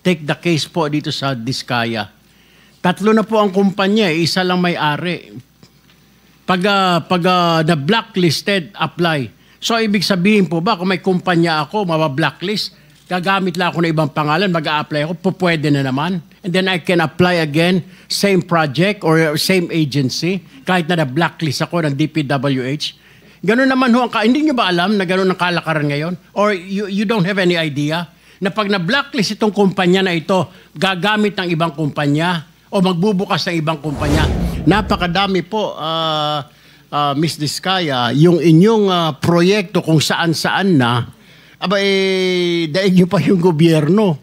Take the case po dito sa Diskaya. Tatlo na po ang kumpanya, isa lang may-ari. Pag na-blacklisted, apply. So, ibig sabihin po ba, kung may kumpanya ako, mabablacklist, gagamit lang ako ng ibang pangalan, mag-a-apply ako, pwede na naman. And then I can apply again, same project or same agency, kahit na na-blacklist ako ng DPWH. Ganun naman ho, hindi nyo ba alam na ganun ang kalakaran ngayon? Or you don't have any idea na pag na-blacklist itong kumpanya na ito, gagamit ng ibang kumpanya o magbubukas ng ibang kumpanya. Napakadami po, Miss Diskaya, yung inyong proyekto kung saan-saan na, daig nyo pa yung gobyerno.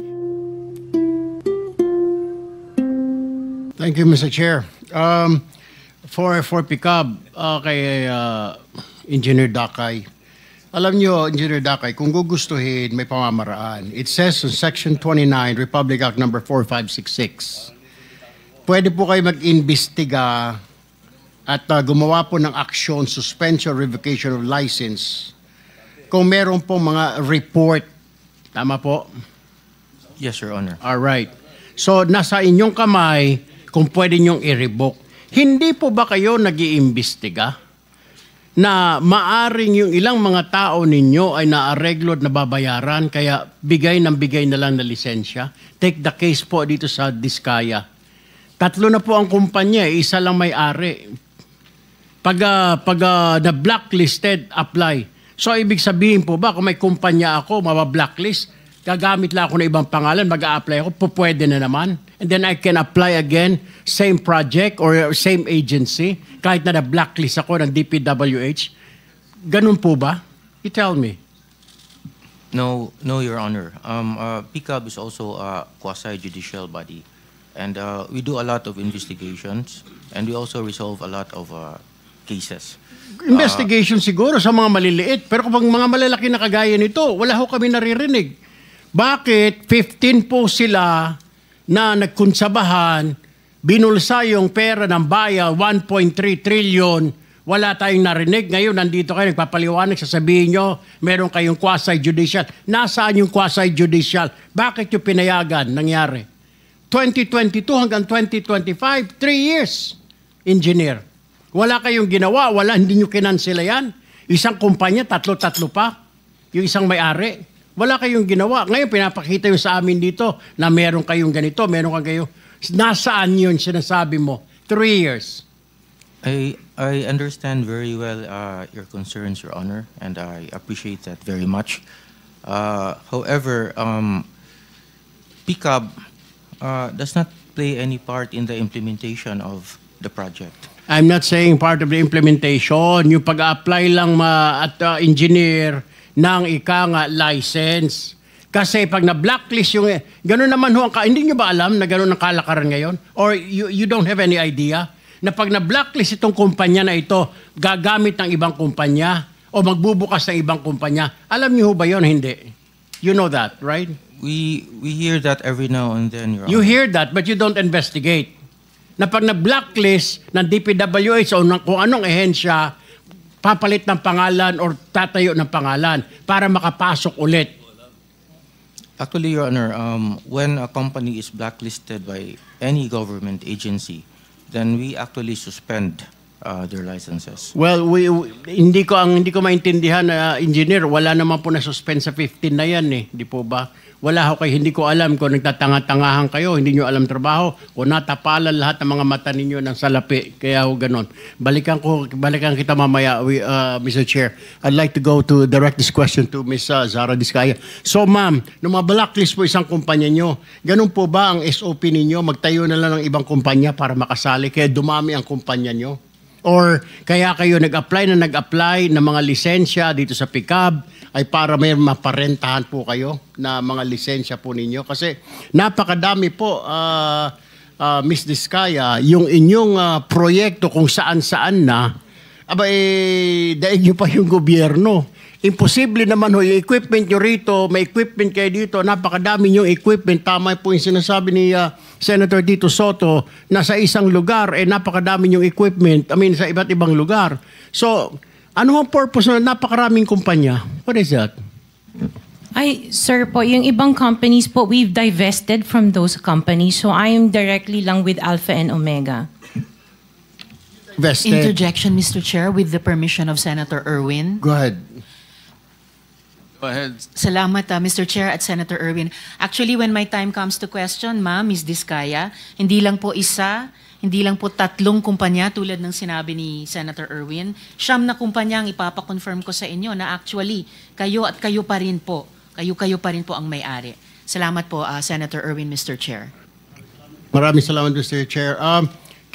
Thank you, Mr. Chair. For PICAB, kay Engineer Dakay, alam nyo, Engineer Dakay, kung gugustuhin, may pamamaraan. It says in Section 29, Republic Act number 4566, pwede po kayo mag-imbestiga at gumawa po ng aksyon, suspension, revocation of license, kung meron po mga report. Tama po? Yes, Your Honor. All right. So, nasa inyong kamay kung pwede nyong i-revoke. Hindi po ba kayo nag-iimbestiga na maaring yung ilang mga tao ninyo ay naareglo at nababayaran kaya bigay na lang na lisensya? Take the case po dito sa Diskaya. Tatlo na po ang kumpanya, isa lang may-ari. Pag na-blacklisted, apply. So, ibig sabihin po ba, kung may kumpanya ako, mabablacklist, gagamit lang ako ng ibang pangalan, mag-a-apply ako, pwede na naman. And then I can apply again, same project or same agency, kahit na na-blacklist ako ng DPWH. Ganun po ba? You tell me. No, Your Honor. PICAB is also a quasi-judicial body. And we do a lot of investigations, and we also resolve a lot of cases. Investigation siguro sa mga maliliit, pero kapag mga malalaki na kagaya nito, wala ho kami naririnig. Bakit 15 po sila na nagkunsabahan, binulsa yung pera ng bayan, 1.3 trillion, wala tayong narinig. Ngayon, nandito kayo, nagpapaliwanag, sasabihin nyo, meron kayong quasi-judicial. Nasaan yung quasi-judicial? Bakit yung pinayagan nangyari? 2022 hanggang 2025, 3 years, engineer. Wala kayong ginawa, hindi nyo kinansela yan. Isang kumpanya, tatlo pa. Yung isang may-ari. Wala kayong ginawa. Ngayon, pinapakita yung sa amin dito na meron kayong ganito, meron kayong nasaan yun sinasabi mo? 3 years. I understand very well your concerns, Your Honor, and I appreciate that very much. However, PICAB does not play any part in the implementation of the project. I'm not saying part of the implementation. Yung pag-apply lang at engineer ng license. Kasi pag na-blacklist yung... Ganun naman ho, hindi nyo ba alam na ganun ang kalakaran ngayon? Or you don't have any idea na pag na-blacklist itong kumpanya na ito, gagamit ng ibang kumpanya o magbubukas ng ibang kumpanya? Alam nyo ho ba yun? Hindi. You know that, right? We hear that every now and then, Your Honor. You hear that, but you don't investigate. Na pag na-blacklist ng DPWH o ng kung anong ehensya, papalit ng pangalan or tatayo ng pangalan para makapasok ulit. Actually, Your Honor, when a company is blacklisted by any government agency, then we actually suspend their licenses. Well, hindi ko maintindihan na engineer, wala naman po na-suspend sa 15 na yan eh, di po ba? Wala ho kayo, hindi ko alam kung nagtatanga-tangahan kayo, hindi nyo alam trabaho, o natapalan lahat ng mga mata ninyo ng salapi, kaya ho ganon. Balikan kita mamaya, Mr. Chair. I'd like to go to direct this question to Ms. Zara Diskaya. So ma'am, nung blacklist po isang kumpanya nyo, ganun po ba ang SOP ninyo? Magtayo na lang ng ibang kumpanya para makasali, kaya dumami ang kumpanya nyo? Or kaya kayo nag-apply ng mga lisensya dito sa PICAB ay para may maparentahan po kayo na mga lisensya po ninyo? Kasi napakadami po, Miss Diskaya, yung inyong proyekto kung saan-saan na, daig nyo pa yung gobyerno. Imposible naman ho, yung equipment nyo rito, may equipment kayo dito, napakadami yung equipment. Tama po yung sinasabi ni Senator Tito Soto na sa isang lugar, napakadami yung equipment, sa iba't ibang lugar. So, ano ang purpose na napakaraming kumpanya? What is that? Ay, sir po, yung ibang companies po, we've divested from those companies. So I am directly lang with Alpha and Omega. Vested. Interjection, Mr. Chair, with the permission of Senator Erwin. Go ahead. Go ahead. Salamat, Mr. Chair at Senator Erwin. Actually, when my time comes to question, ma'am, Ms. Diskaya, hindi lang po isa, hindi lang po 3 kumpanya tulad ng sinabi ni Senator Erwin. 9 na kumpanya ang ipapakonfirm ko sa inyo na actually, kayo at kayo pa rin po, kayo pa rin po ang may-ari. Salamat po, Senator Erwin, Mr. Chair. Maraming salamat, Mr. Chair.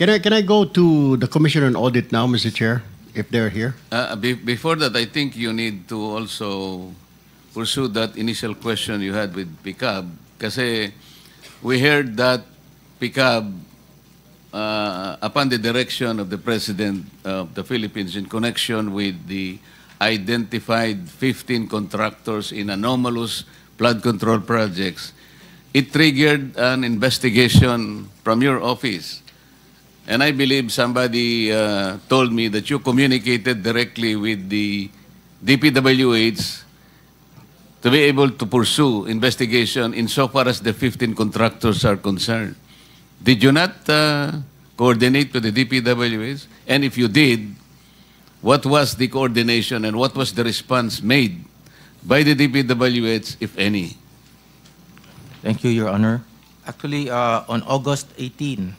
Can I go to the Commission on Audit now, Mr. Chair, if they're here? Before that, I think you need to also pursue that initial question you had with PICAB. Kasi we heard that PICAB, upon the direction of the President of the Philippines in connection with the identified 15 contractors in anomalous flood control projects, it triggered an investigation from your office. And I believe somebody told me that you communicated directly with the DPWH to be able to pursue investigation insofar as the 15 contractors are concerned. Did you not coordinate with the DPWH? And if you did, what was the coordination and what was the response made by the DPWH, if any? Thank you, Your Honor. Actually, on August 18,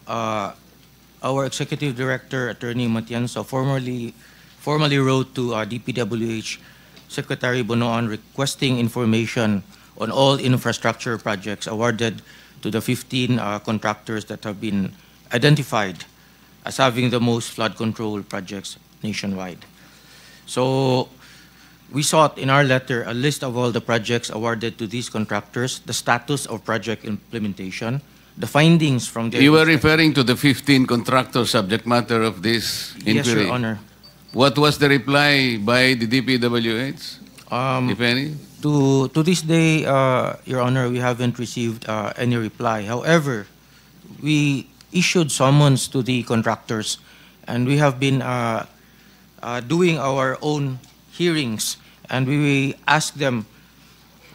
our Executive Director, Attorney Matienzo, formally wrote to DPWH Secretary Bonoan requesting information on all infrastructure projects awarded to the 15 contractors that have been identified as having the most flood control projects nationwide. So we sought in our letter a list of all the projects awarded to these contractors, the status of project implementation, the findings from their... You were referring to the 15 contractor subject matter of this inquiry? Yes, Your Honor. What was the reply by the DPWH, if any? To this day, Your Honor, we haven't received any reply. However, we issued summons to the contractors, and we have been doing our own hearings, and we ask them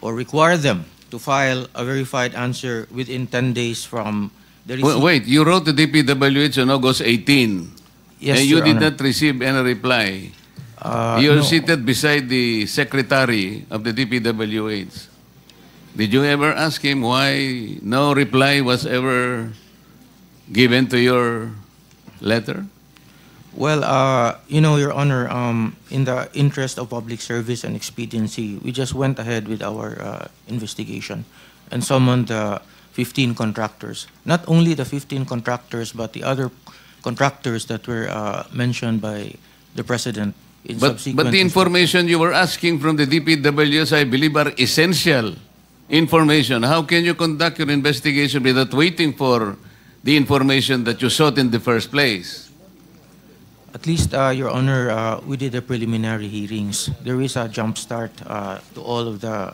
or require them to file a verified answer within 10 days from the receipt. Wait, you wrote to DPWH on August 18, Yes, and you Your did Honor. not receive any reply. You're No. seated beside the secretary of the DPWH. Did you ever ask him why no reply was ever given to your letter? Well, you know, Your Honor, in the interest of public service and expediency, we just went ahead with our investigation and summoned the 15 contractors. Not only the 15 contractors, but the other contractors that were mentioned by the President in But subsequent... the information you were asking from the DPWH, I believe, are essential information. How can you conduct your investigation without waiting for the information that you sought in the first place? At least, Your Honor, we did the preliminary hearings. There is a jump start to all of the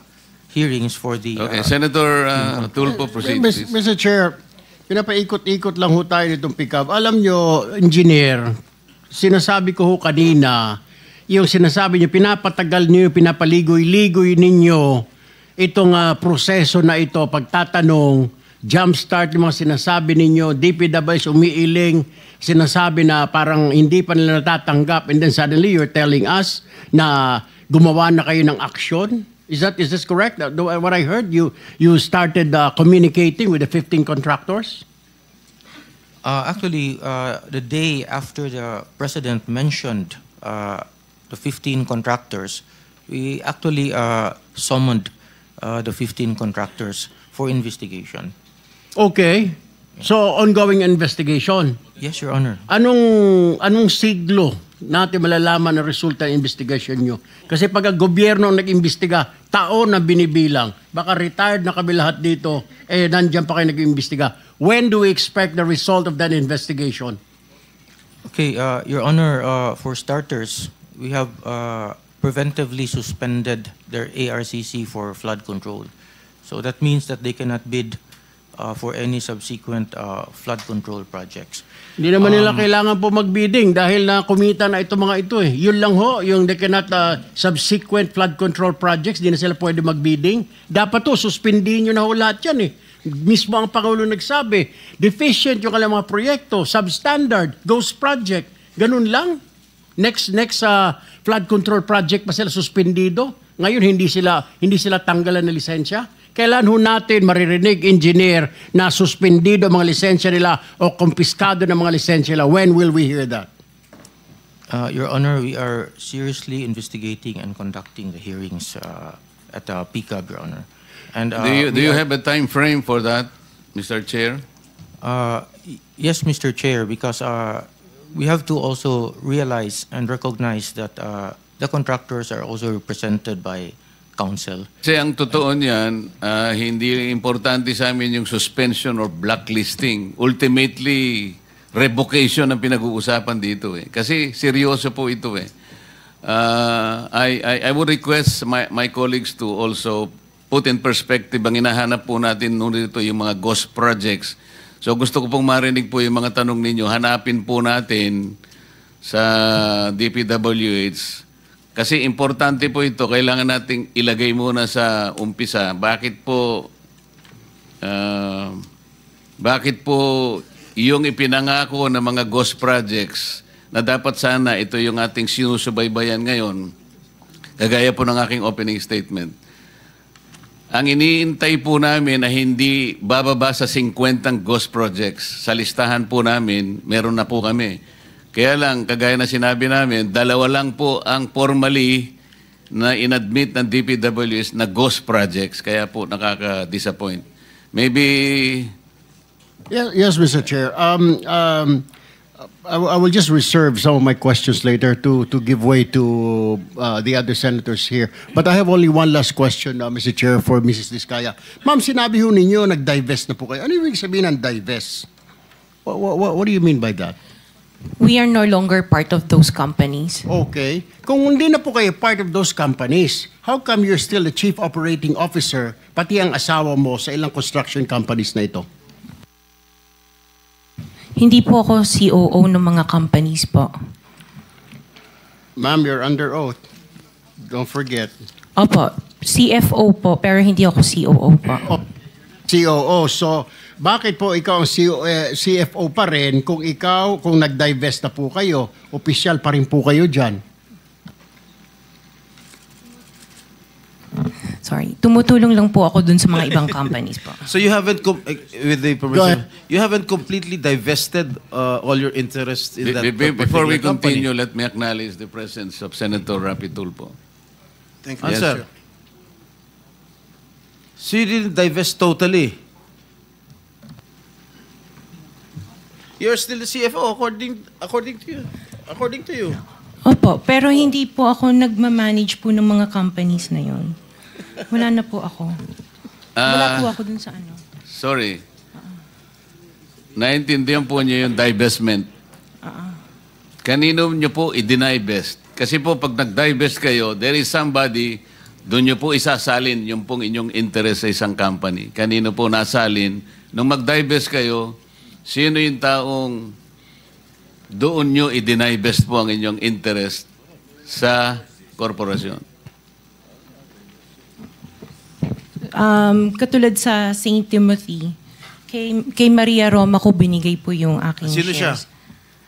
hearings for the... Okay, Senator Tulfo, proceed, please. Mr. Chair, pinapaikot-ikot lang ho tayo nitong pick-up. Alam nyo, engineer, sinasabi ko ho kanina, yung sinasabi nyo, pinapatagal nyo, pinapaligoy-ligoy ninyo itong proseso na ito, pagtatanong, jumpstart yung mga sinasabi ninyo, DPWH umiiling, sinasabi na parang hindi pa nila natatanggap, and then suddenly you're telling us na gumawa na kayo ng action? Is this correct? What I heard, you started communicating with the 15 contractors? Actually, the day after the President mentioned the 15 contractors, we actually summoned the 15 contractors for investigation. Okay. So, ongoing investigation. Yes, Your Honor. Anong siglo natin malalaman ang resulta ng investigation nyo? Kasi pag ang gobyerno ang nag-imbestiga, taon na binibilang. Baka retired na kami lahat dito, nandiyan pa kayo nag-imbestiga. When do we expect the result of that investigation? Okay, Your Honor, for starters, we have preventively suspended their ARCC for flood control. So that means that they cannot bid for any subsequent flood control projects. Hindi naman nila kailangan po mag-bidding dahil na kumita na ito mga ito eh. Yun lang ho, yung they cannot subsequent flood control projects, di na sila pwede mag-bidding. Dapat to, suspindihin nyo na ho lahat yan eh. Mismo ang Pangulo nagsabi, deficient yung kanilang mga proyekto, substandard, ghost project, ganun lang. Next flood control project pa sila suspendido. Ngayon hindi sila tanggalan ng lisensya. Kailan ho natin maririnig, engineer, na suspendido ang mga lisensya nila o kumpiskado ng mga lisensya nila? When will we hear that? Your Honor, we are seriously investigating and conducting the hearings at PCAB, Your Honor. And Do you have a time frame for that, Mr. Chair? Yes, Mr. Chair, because we have to also realize and recognize that the contractors are also represented by counsel. Kasi ang totoo niyan, hindi importante sa amin yung suspension or blacklisting. Ultimately, revocation ang pinag-uusapan dito eh. Kasi seryoso po ito eh. I would request my colleagues to also put in perspective ang hinahanap po natin nung dito yung mga ghost projects. So gusto ko pong marinig po yung mga tanong ninyo. Hanapin po natin sa DPWH. Kasi importante po ito, kailangan nating ilagay muna sa umpisa. Bakit po yung ipinangako ng mga ghost projects na dapat sana ito yung ating sinusubaybayan ngayon, kagaya po ng aking opening statement. Ang iniintay po namin na hindi bababa sa 50 ghost projects. Sa listahan po namin, meron na po kami. Kaya lang, kagaya na sinabi namin, 2 lang po ang formally na inadmit ng DPWH na ghost projects. Kaya po nakaka-disappoint. Maybe... Yes, Mr. Chair. I will just reserve some of my questions later to give way to the other senators here. But I have only one last question, Mr. Chair, for Mrs. Diskaya. Ma'am, sinabi ho ninyo, nag-divest na po kayo. Ano yung sabihin ng divest? What do you mean by that? We are no longer part of those companies. Okay. Kung hindi na po kayo part of those companies, how come you're still the chief operating officer, pati ang asawa mo sa ilang construction companies na ito? Hindi po ako COO ng mga companies po. Ma'am, you're under oath. Don't forget. Opo, CFO po, pero hindi ako COO po. COO. So, bakit po ikaw ang CFO pa rin kung nag-divest na po kayo, opisyal pa rin po kayo dyan? Sorry, tumutulong lang po ako dun sa mga ibang companies po. So you haven't, with the permission, you haven't completely divested all your interest in that Before we particular company. continue, let me acknowledge the presence of Senator Rapi Tulfo. Thank you. Answer. So you didn't divest totally. You're still the CFO according to you. Opo, pero hindi po ako nagmamanage po ng mga companies na yon. Wala na po ako. Wala po ako dun sa ano. Sorry. Naintindihan po niyo yung divestment. Kanino niyo po i-divest? Kasi po pag nag-divest kayo, there is somebody, doon niyo po isasalin yung pong inyong interest sa isang company. Kanino po nasalin? Nung mag-divest kayo, sino yung taong doon nyo i-divest po ang inyong interest sa korporasyon? Katulad sa St. Timothy, kay Maria Roma ko binigay po yung aking Sino siya? shares.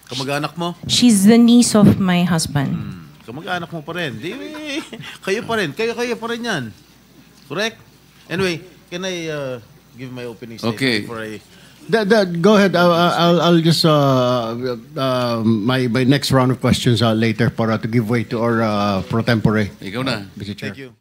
Kamag-anak mo? She's the niece of my husband. Kamag-anak mo pa rin. Kayo pa rin. Kayo pa rin yan. Correct? Anyway, can I give my opening statement Okay. before I... Go ahead. I'll just my next round of questions later para to give way to our pro tempore. Ikaw na. Mr. Chair. Thank you.